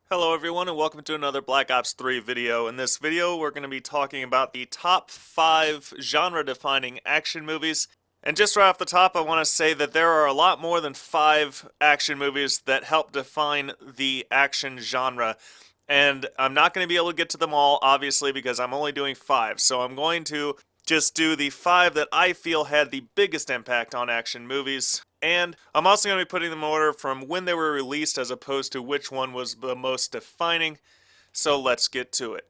Hello everyone and welcome to another Black Ops 3 video. In this video we're going to be talking about the top 5 genre-defining action movies. And just right off the top I want to say that there are a lot more than 5 action movies that help define the action genre. And I'm not going to be able to get to them all, obviously, because I'm only doing 5. So I'm going to just do the 5 that I feel had the biggest impact on action movies. And I'm also going to be putting them in order from when they were released as opposed to which one was the most defining. So let's get to it.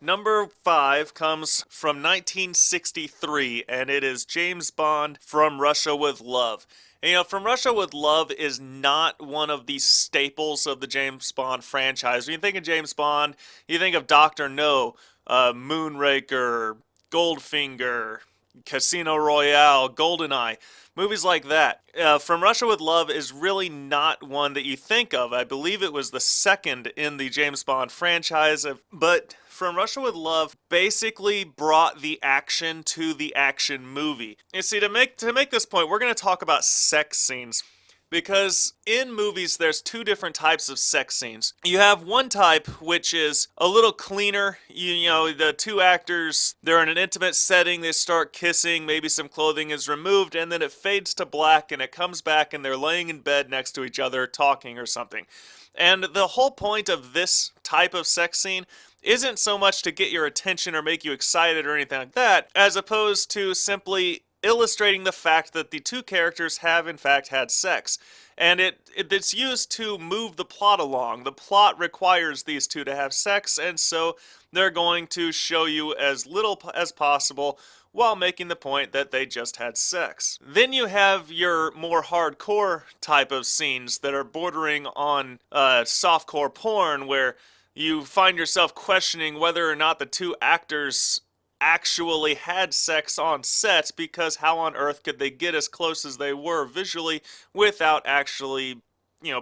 Number 5 comes from 1963, and it is James Bond From Russia with Love. And, From Russia with Love is not one of the staples of the James Bond franchise. When you think of James Bond, you think of Dr. No, Moonraker, Goldfinger, Casino Royale, GoldenEye, movies like that. From Russia with Love is really not one that you think of. I believe it was the second in the James Bond franchise, but From Russia with Love basically brought the action to the action movie. You see, to make this point, we're going to talk about sex scenes. Because in movies, there's two different types of sex scenes. You have one type, which is a little cleaner. You know, the two actors, they're in an intimate setting, they start kissing, maybe some clothing is removed, and then it fades to black, and it comes back, and they're laying in bed next to each other, talking or something. And the whole point of this type of sex scene isn't so much to get your attention or make you excited or anything like that, as opposed to simply illustrating the fact that the two characters have in fact had sex. And it's used to move the plot along. The plot requires these two to have sex, and so they're going to show you as little as possible while making the point that they just had sex. Then you have your more hardcore type of scenes that are bordering on softcore porn, where you find yourself questioning whether or not the two actors actually had sex on set, because how on earth could they get as close as they were visually without actually,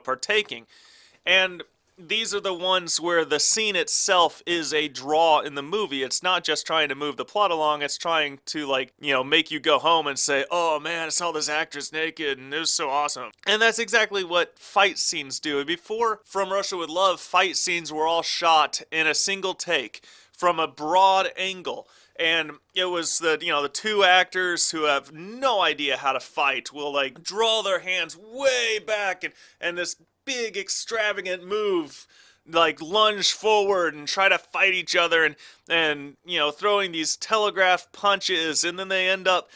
partaking? And these are the ones where the scene itself is a draw in the movie. It's not just trying to move the plot along, it's trying to, make you go home and say, oh man, I saw this actress naked and it was so awesome. And that's exactly what fight scenes do. Before From Russia with Love, fight scenes were all shot in a single take from a broad angle. And it was the two actors who have no idea how to fight will draw their hands way back, and this big extravagant move, lunge forward and try to fight each other, and throwing these telegraph punches, and then they end up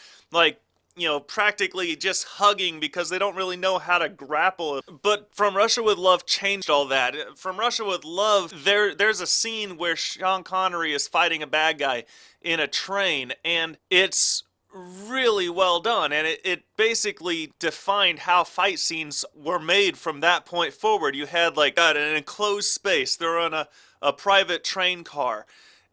practically just hugging because they don't really know how to grapple. But From Russia with Love changed all that. From Russia with Love, there's a scene where Sean Connery is fighting a bad guy in a train, and it's really well done, and it basically defined how fight scenes were made from that point forward. You had an enclosed space, they're on a private train car.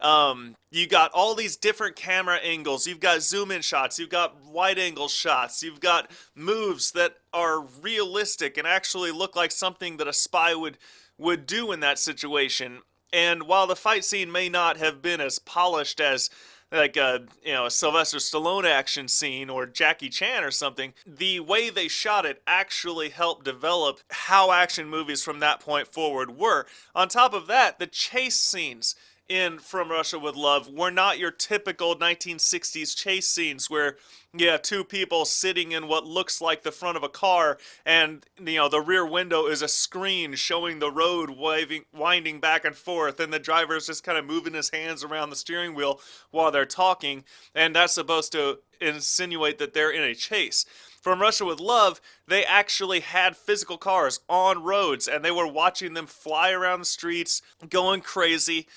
You got all these different camera angles, you've got zoom in shots, you've got wide angle shots, you've got moves that are realistic and actually look like something that a spy would do in that situation. And while the fight scene may not have been as polished as a Sylvester Stallone action scene or Jackie Chan or something, the way they shot it actually helped develop how action movies from that point forward were. On top of that, the chase scenes in From Russia with Love were not your typical 1960s chase scenes where you have two people sitting in what looks like the front of a car, and the rear window is a screen showing the road winding back and forth, and the driver's just kind of moving his hands around the steering wheel while they're talking, and that's supposed to insinuate that they're in a chase. From Russia with Love, they actually had physical cars on roads, and they were watching them fly around the streets, going crazy,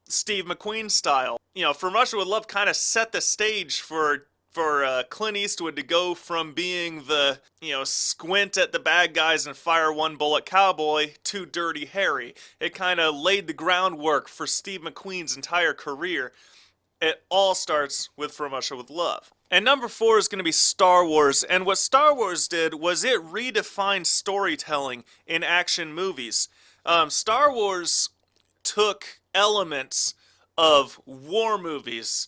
Steve McQueen style. From Russia with Love kind of set the stage for Clint Eastwood to go from being the, squint at the bad guys and fire one bullet cowboy to Dirty Harry. It kind of laid the groundwork for Steve McQueen's entire career. It all starts with From Russia with Love. And number 4 is going to be Star Wars. And what Star Wars did was it redefined storytelling in action movies. Star Wars took elements of war movies,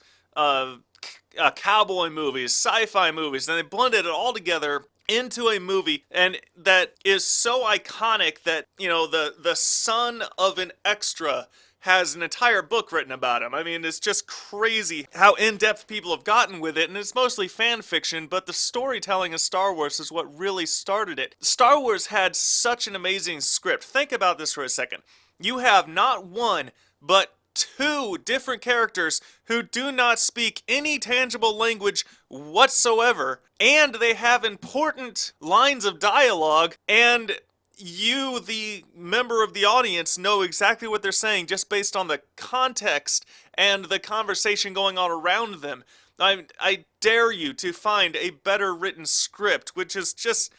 cowboy movies, sci-fi movies, and they blended it all together into a movie, and that is so iconic that, you know, the son of an extra has an entire book written about him. I mean, it's just crazy how in-depth people have gotten with it, and it's mostly fan fiction, but the storytelling of Star Wars is what really started it. Star Wars had such an amazing script. Think about this for a second. You have not one, but two different characters who do not speak any tangible language whatsoever, and they have important lines of dialogue, and you, the member of the audience, know exactly what they're saying just based on the context and the conversation going on around them. I dare you to find a better written script, which is just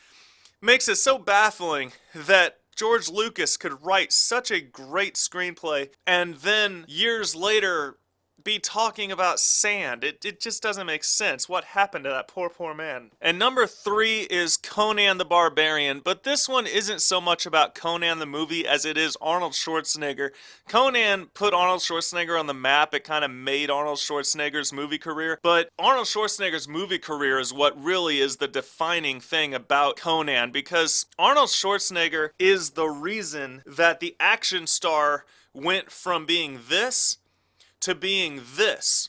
makes it so baffling that George Lucas could write such a great screenplay and then years later be talking about sand. It just doesn't make sense. What happened to that poor man? And number 3 is Conan the Barbarian, but this one isn't so much about Conan the movie as it is Arnold Schwarzenegger. Conan put Arnold Schwarzenegger on the map. It kind of made Arnold Schwarzenegger's movie career, but Arnold Schwarzenegger's movie career is what really is the defining thing about Conan, because Arnold Schwarzenegger is the reason that the action star went from being this to being this.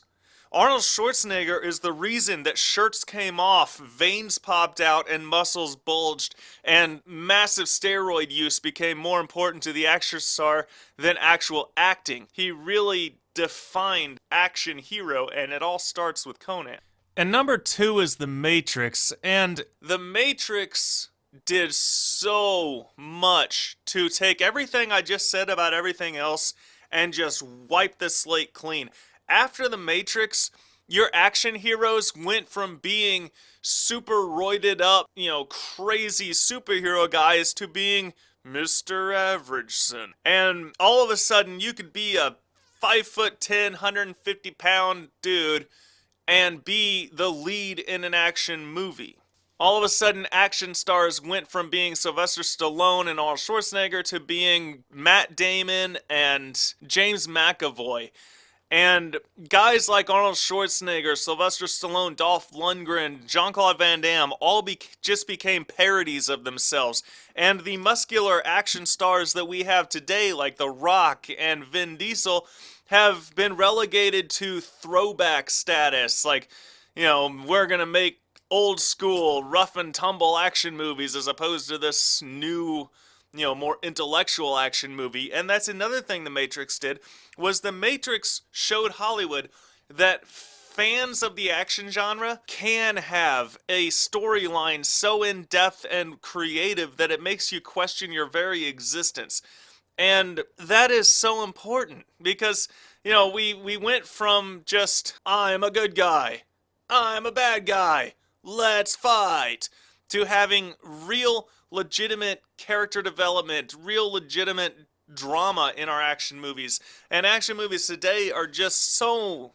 Arnold Schwarzenegger is the reason that shirts came off, veins popped out, and muscles bulged, and massive steroid use became more important to the action star than actual acting. He really defined action hero, and it all starts with Conan. And number 2 is The Matrix, and The Matrix did so much to take everything I just said about everything else and just wipe the slate clean. After The Matrix, your action heroes went from being super roided up, you know, crazy superhero guys to being Mr. Averageson. And all of a sudden, you could be a 5'10", 150-pound dude and be the lead in an action movie. All of a sudden, action stars went from being Sylvester Stallone and Arnold Schwarzenegger to being Matt Damon and James McAvoy. And guys like Arnold Schwarzenegger, Sylvester Stallone, Dolph Lundgren, Jean-Claude Van Damme all just became parodies of themselves. And the muscular action stars that we have today, like The Rock and Vin Diesel, have been relegated to throwback status. Like, you know, we're gonna make old school rough and tumble action movies as opposed to this new, you know, more intellectual action movie. And that's another thing The Matrix did, was The Matrix showed Hollywood that fans of the action genre can have a storyline so in-depth and creative that it makes you question your very existence. And that is so important because, you know, we went from just, I'm a good guy, I'm a bad guy, let's fight, to having real legitimate character development, real legitimate drama in our action movies. And action movies today are just so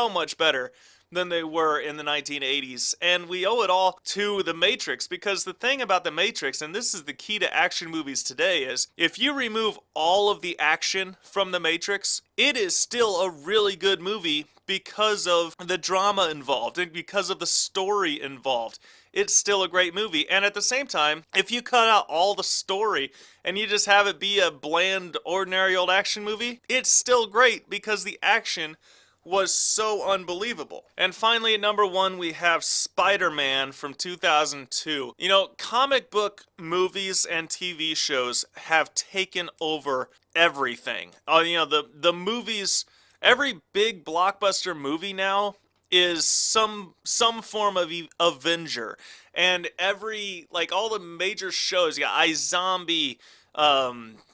much better than they were in the 1980s. And we owe it all to The Matrix, because the thing about The Matrix, and this is the key to action movies today, is if you remove all of the action from The Matrix, it is still a really good movie because of the drama involved and because of the story involved. It's still a great movie. And at the same time, if you cut out all the story and you just have it be a bland, ordinary old action movie, it's still great because the action was so unbelievable. And finally, at number 1, we have Spider-Man from 2002. You know, comic book movies and TV shows have taken over everything. You know, the movies, every big blockbuster movie now is some form of Avenger. And every, like, all the major shows, you got iZombie,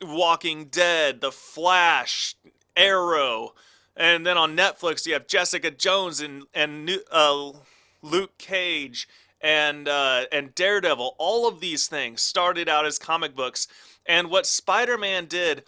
Walking Dead, The Flash, Arrow, and then on Netflix you have Jessica Jones and Luke Cage and Daredevil. All of these things started out as comic books, and what Spider-Man did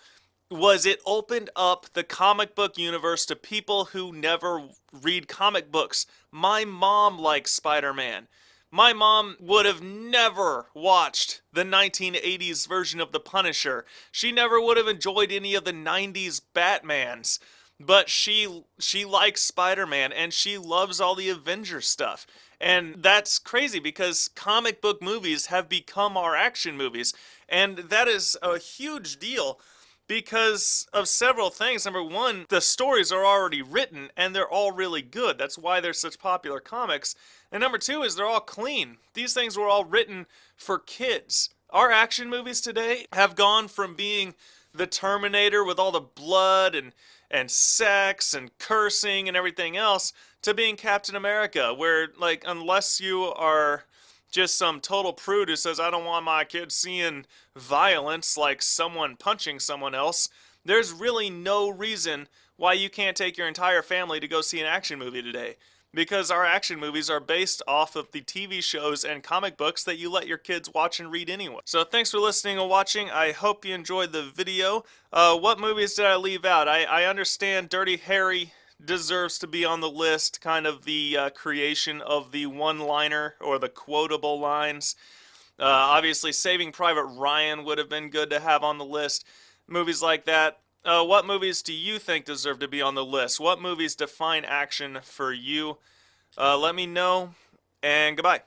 was it opened up the comic book universe to people who never read comic books. My mom likes Spider-Man. My mom would have never watched the 1980s version of The Punisher. She never would have enjoyed any of the 90s Batmans. but she likes Spider-Man and she loves all the Avengers stuff. And that's crazy because comic book movies have become our action movies. And that is a huge deal because of several things. Number one, the stories are already written and they're all really good. That's why they're such popular comics. And number two is they're all clean. These things were all written for kids. Our action movies today have gone from being the Terminator with all the blood and sex and cursing and everything else to being Captain America, where, like, unless you are just some total prude who says, I don't want my kids seeing violence like someone punching someone else, there's really no reason why you can't take your entire family to go see an action movie today. Because our action movies are based off of the TV shows and comic books that you let your kids watch and read anyway. So thanks for listening and watching. I hope you enjoyed the video. What movies did I leave out? I understand Dirty Harry deserves to be on the list, kind of the creation of the one-liner or the quotable lines. Obviously, Saving Private Ryan would have been good to have on the list. Movies like that. What movies do you think deserve to be on the list? What movies define action for you? Let me know, and goodbye.